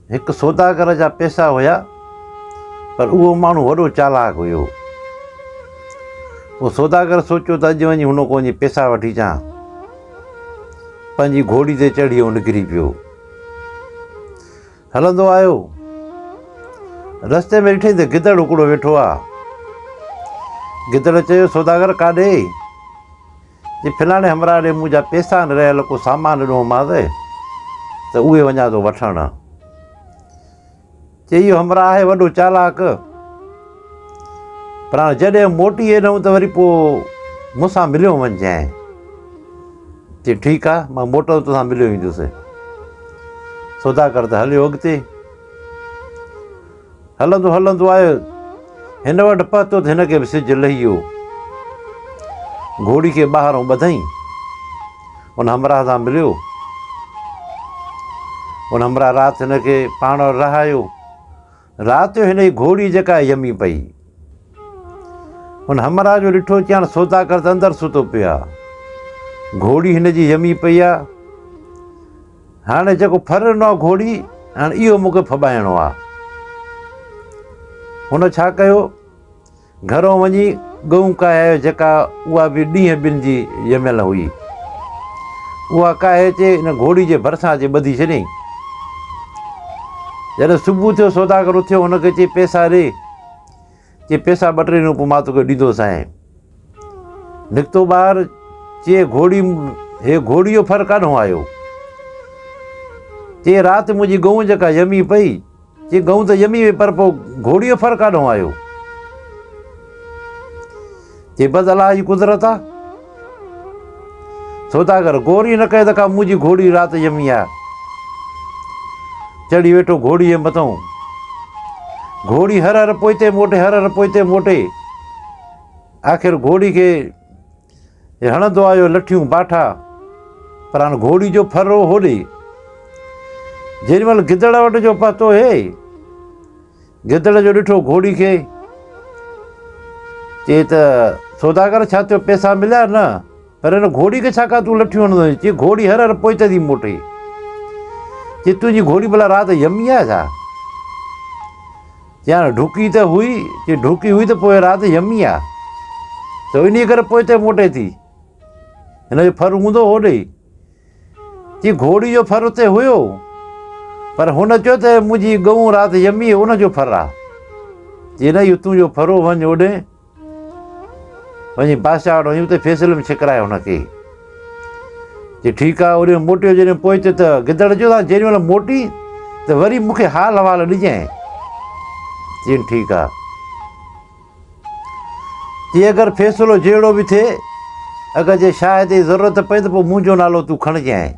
हिकु सौदागर जा पैसा हुया, पर उहो माण्हू वॾो चालाक हुयो। पोइ सौदागर सोचियो त अॼु वञी हुन को वञी पैसा वठी अचां। पंहिंजी घोड़ी ते चढ़ी ऐं निकिरी पियो। हलंदो आयो, रस्ते में ॾिठई त गिदड़ हिकिड़ो वेठो आहे। गिदड़ चयो, सौदागर काॾे? जे फलाणे हमरा ॾे मुंहिंजा पैसा न रहियल, को सामान ॾिनो मां त उहे वञा थो वठणु। चई, इहो हमरा आहे वॾो चालाक, पर हाणे जॾहिं मोटी वेंदुमि त वरी पोइ मूंसां मिलियो वञिजांइ। चई, ठीकु आहे, मां मोटो तोसां मिलियो ईंदुसि। सौदागर त हलियो अॻिते। हलंदो हलंदो आयो, हिन वटि पहुतो त हिनखे बि सिजु लही वियो। घोड़ी खे ॿाहिरों ॿधईं, उन हमराह सां मिलियो। उन हमराह राति हिनखे पाण वटि रहायो। राति जो हिन जी घोड़ी जेका यमी पई। उन हमराह जो ॾिठो, चई हाणे सौदागर त अंदरि सुतो पियो आहे, घोड़ी हिन जी यमी पई आहे। हाणे जेको फर ॾिनो आहे घोड़ी, हाणे इहो मूंखे फॿाइणो आहे। हुन छा कयो, घरों वञी गऊं काए जेका उहा बि ॾींहं ॿिनि जी ॼमियल हुई, उहा काए अचे हिन घोड़ी जे भरिसां अचे ॿधी छॾियईं। जॾहिं सुबुह थियो, सौदागर उथियो, हुनखे चई, पैसा ॾे। चई, पैसा 2-3 ॾींहं पोइ मां तोखे ॾींदोसांइ। निकितो ॿाहिरि, चई, घोड़ी जो फर काॾों आयो? चई, राति मुंहिंजी गऊं जेका यमी पई। चई, गऊं त यमी हुई, पर पोइ घोड़ी जो फर काॾों आयो? चई, बसि अलाह जी कुदरत आहे। सौदागर गौर ई न कयो त का मुंहिंजी घोड़ी राति यमी आहे। चढ़ी वेठो घोड़ी जे मथां। घोड़ी हर हर पोइते मोटे, हर हर पोइते मोटे। आख़िर घोड़ी खे हणंदो आयो लठियूं बाठा, पर हाणे घोड़ी जो फर हो होॾे। जेॾी महिल गिदड़ वटि जो पहुतो, हे गिदड़ जो ॾिठो घोड़ी खे। चई त सौदागर छा थियो, पैसा मिलिया न, पर हिन घोड़ी खे छाकाणि तूं लठियूं हणंदो आहीं? चई, घोड़ी हर हर पोइते थी मोटे। चई, तुंहिंजी घोड़ी भला राति यमी आहे छा? चई, हाणे ढुकी त हुई। चई, ढुकी हुई त पोइ राति यमी आहे, त इन करे पोइते मोटे थी। हिनजो फर हूंदो होॾे। चई, घोड़ी जो फर उते हुयो, पर हुन चयो त मुंहिंजी गऊं राति यमी, उनजो फर आहे। चई, न, इहो तुंहिंजो फरो, वञ होॾे, वञी बादशाह वटि वञी उते फ़ैसिले में छिकराए हुनखे। चई, ठीकु आहे। ओॾे मोटियो जॾहिं पहुचे त गिदड़ चयो, तव्हां जेॾी महिल मोटी त वरी मूंखे हाल अहिवाल ॾिजांइ। चई, ठीकु आहे। चई, अगरि फ़ैसिलो जहिड़ो बि थिए, अगरि जे शाह ते ज़रूरत पए त पोइ मुंहिंजो नालो तूं खणिजांइ।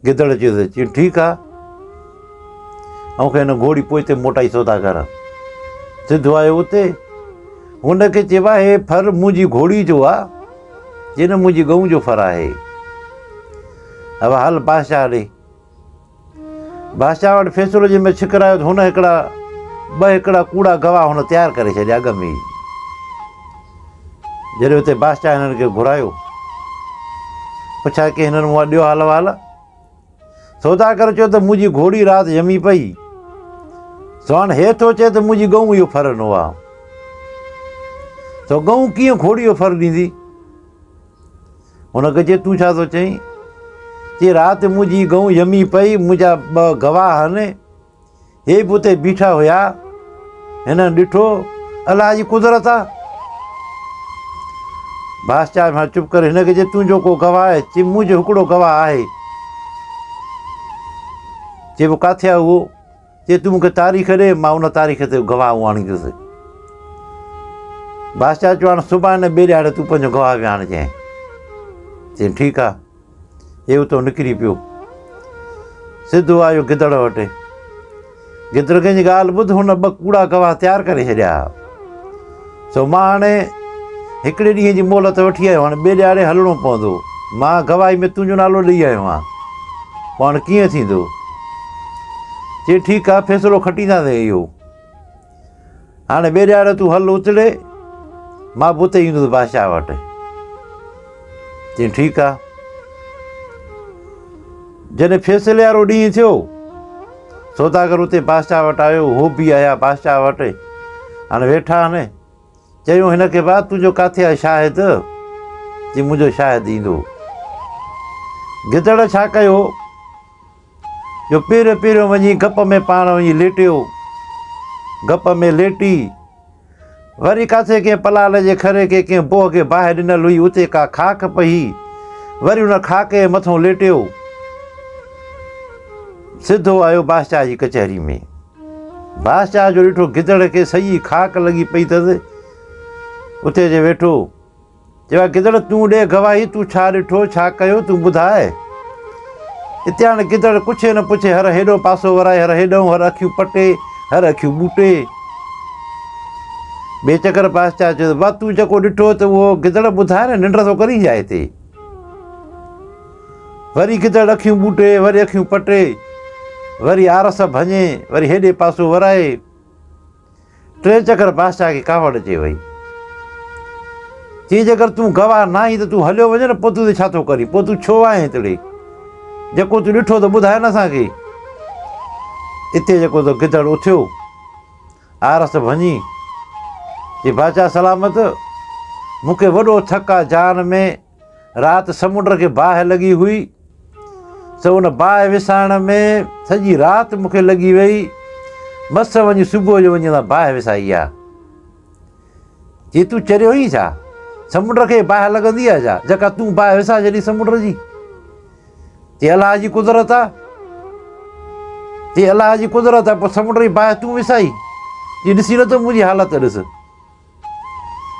गिदड़ चयो त, चई, ठीकु आहे। ऐं हिन घोड़ी पोइते मोटाई सौदागर। सिधो आयो उते, हुनखे चइबो आहे, हे फर मुंहिंजी घोड़ी जो आहे। चई, न, मुंहिंजी गऊं जो फर आहे। अब हल बादशाह ॾे। बादशाह वटि फ़ैसिलो जंहिंमें छिकरायो त हुन हिकिड़ा कूड़ा गवाह हुन तयारु करे छॾिया अॻ में ई। जॾहिं हुते बादशाह हिननि खे घुरायो, पुछा की हिननि मूं वटि ॾियो हाल अहिवाल। सौदागर चयो त मुंहिंजी घोड़ी राति यमी पई, सो हाणे हे थो चए त मुंहिंजी गऊं इहो फर ॾिनो आहे। सो गऊं कीअं घोड़ी जो फर ॾींदी? हुनखे चए, तूं छा थो चईं? चई, राति मुंहिंजी गऊं यमी पई, मुंहिंजा 2 गवाह आहिनि, हे बि उते बीठा हुया, हिननि ॾिठो, अलाह जी कुदरत आहे। बादशाह मां चुप करे हिनखे चए, तुंहिंजो को गवाह आहे? चई, मुंहिंजो हिकिड़ो गवाह आहे। चए, पोइ किथे आहे उहो? चए, तूं मूंखे तारीख़ ॾे, मां उन तारीख़ ते गवाह उहो आणींदुसि। बादशाह चयो, हाणे सुभाणे ॿिए ॾियारे तूं पंहिंजो गवाह बि आणिजांइ। चई, ठीकु आहे। हे उतां निकिरी पियो, सिधो आयो गिदड़ वटि। गिदड़ कंहिंजी ॻाल्हि ॿुध, हुन 2 कूड़ा गवाह तयारु करे छॾिया। सो मां हाणे हिकिड़े ॾींहं जी मोहलत वठी आयो, हाणे ॿिए ॾियारे हलणो पवंदो। मां गवाही में तुंहिंजो नालो ॾेई आयो आहियां, पोइ हाणे कीअं थींदो? चई, ठीकु आहे, फ़ैसिलो खटींदासीं इहो। हाणे ॿिए ॾियारे तूं हल उतड़े, मां बि उते ईंदुसि बादशाह वटि। चई, ठीकु आहे। जॾहिं फ़ैसिले वारो ॾींहुं थियो, सौदागर उते बादशाह वटि आयो, उहो बि आया बादशाह वटि। हाणे वेठा आहिनि, चयूं हिन खे भाउ तुंहिंजो किथे आहे शाहिद? जी मुंहिंजो शाहिद ईंदो। गिदड़ छा कयो, जो पहिरियों पहिरियों वञी गप में पाण वञी लेटियो, गप में लेटी वरी किथे कंहिं पलाल जे खरे के कंहिं बोह खे बाहि ॾिनल हुई, उते का खाक पई, वरी उन खाके जे मथां लेटियो, सिधो आयो बादशाह जी कचहरी में। बादशाह जो ॾिठो गिदड़ खे सही खाक लॻी पई अथसि, उते जे वेठो। चयो गिदड़ तूं ॾे गवाही, तूं छा ॾिठो, छा कयो, तूं ॿुधाए। हिते हाणे गिदड़ पुछे न पुछे, हर हेॾो पासो वराए, हर हेॾो, हर अखियूं पटे, हर अखियूं ॿूटे। ॿिए चकर बादशाह चयो भाउ तूं जेको ॾिठो त उहो गिदड़ ॿुधाए न, निंड थो करी जाए हिते। वरी गिदड़ अखियूं ॿूटे, वरी अखियूं पटे, वरी आरस भञे, वरी हेॾे पासो वराए। टे चकर बादशाह खे कावड़ अचे वई। चई जेकर तूं गवाह न आहीं त तूं हलियो वञे न, पोइ तूं छा थो करीं, पोइ तूं छो आहीं हिते, जेको तूं ॾिठो त ॿुधाए न असांखे। हिते जेको त गिदड़ उथियो, आरस भञी, चई बादशाह सलामत, मूंखे वॾो थक आहे जान में, राति समुंड खे बाहि लॻी हुई, सो उन बाहि विसाइण में सॼी राति मूंखे लॻी वई, मस वञी सुबुह जो वञी बाहि विसाई आहे। चई तूं चरियो ई छा, समुंड खे बाहि लॻंदी आहे छा, जेका तूं बाहि विसाए छॾी समुंड जी। चई अलाह जी कुदरत आहे। चई अलाह जी कुदरत आहे, पोइ समुंड जी बाहि तूं विसाई। चई ॾिसी नथो मुंहिंजी हालत ॾिस,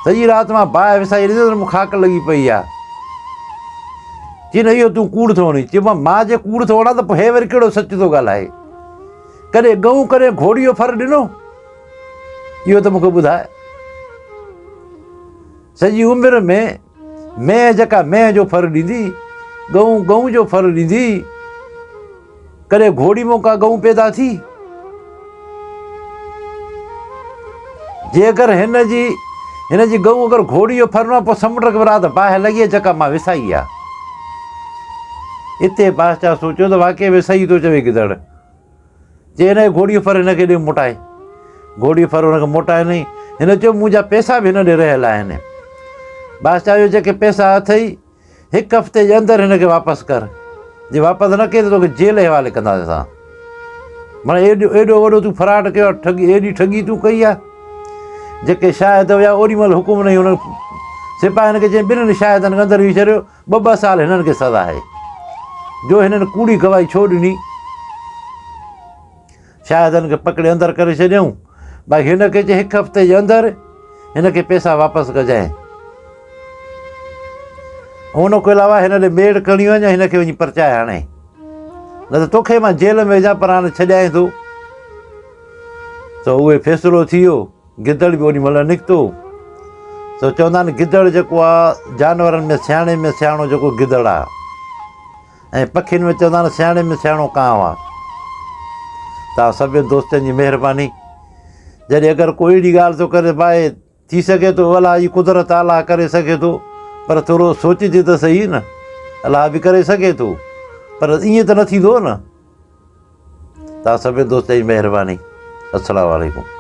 सॼी राति मां बाहि विसाई ॾिस त मूंखे खाक लॻी पई आहे। चई न इहो तूं कूड़ थो वणी। चई मां जे कूड़ थो वणा त पोइ हे वरी कहिड़ो सच थो ॻाल्हाए, कॾहिं गऊं कॾहिं घोड़ी जो फर ॾिनो, इहो त मूंखे ॿुधाए। सॼी उमिरि में मैं जेका मैं जो फर ॾींदी, गऊं गऊं जो फर ॾींदी, कॾहिं घोड़ी मां का गऊं पैदा थी। जे अगरि हिन जी गऊं अगरि घोड़ी जो फर न आहे, पोइ समुंड खे राति बाहि लॻी आहे जेका मां विसाई आहे। हिते बादशाह सोचियो त वाक़ई में सही थो चवे गिदड़। चई हिन घोड़ी जो फर हिनखे ॾे मोटाए। घोड़ी जो फर हुनखे मोटाए नई। हिन चयो मुंहिंजा पैसा बि हिन ॾे रहियल आहिनि। बादशाह जो जेके पैसा अथई, हिकु हफ़्ते जे अंदरि हिनखे वापसि कर, जे वापसि न कई त तोखे जेल जे हवाले कंदासीं असां। माना एॾो वॾो तूं फराड कयो आहे, ठगी, एॾी ठगी तूं कई आहे। जेके शाहिद हुया ओॾी महिल हुकुम न हुन सिपाहियुनि खे चई ॿिन्हिनि शाहिदनि खे अंदरि विझी छॾियो, ॿ साल हिननि खे सज़ा आहे, जो हिननि कूड़ी गवाही छो ॾिनी। शाहिदनि खे पकिड़े अंदरि करे छॾियऊं। बाक़ी हिनखे चई हिकु हफ़्ते जे अंदरि हिनखे पैसा वापसि कजांइ। हुन खां अलावा हिन ॾे मेड़ खणी वञ, हिनखे वञी परचाए हाणे, न त तोखे मां जेल में विझां, पर हाणे छॾियां थो। त उहे फ़ैसिलो थी वियो। गिदड़ बि ओॾी महिल निकितो। त चवंदा आहिनि गिदड़ जेको आहे जानवरनि में सियाणे में सियाणो जेको गिदड़ आहे, ऐं पखियुनि में चवंदा आहिनि सियाणे में सियाणो कांव आहे। तव्हां सभिनी दोस्तनि जी महिरबानी। जॾहिं अगरि कोई अहिड़ी ॻाल्हि थो करे भाई, थी सघे थो अलाह जी कुदरत अलाह करे सघे थो, पर थोरो सोचिजे त सही न, अलाह बि करे सघे थो, पर ईअं त न थींदो न। तव्हां सभिनी दोस्तनि जी महिरबानी। अस्सलामु अलैकुम।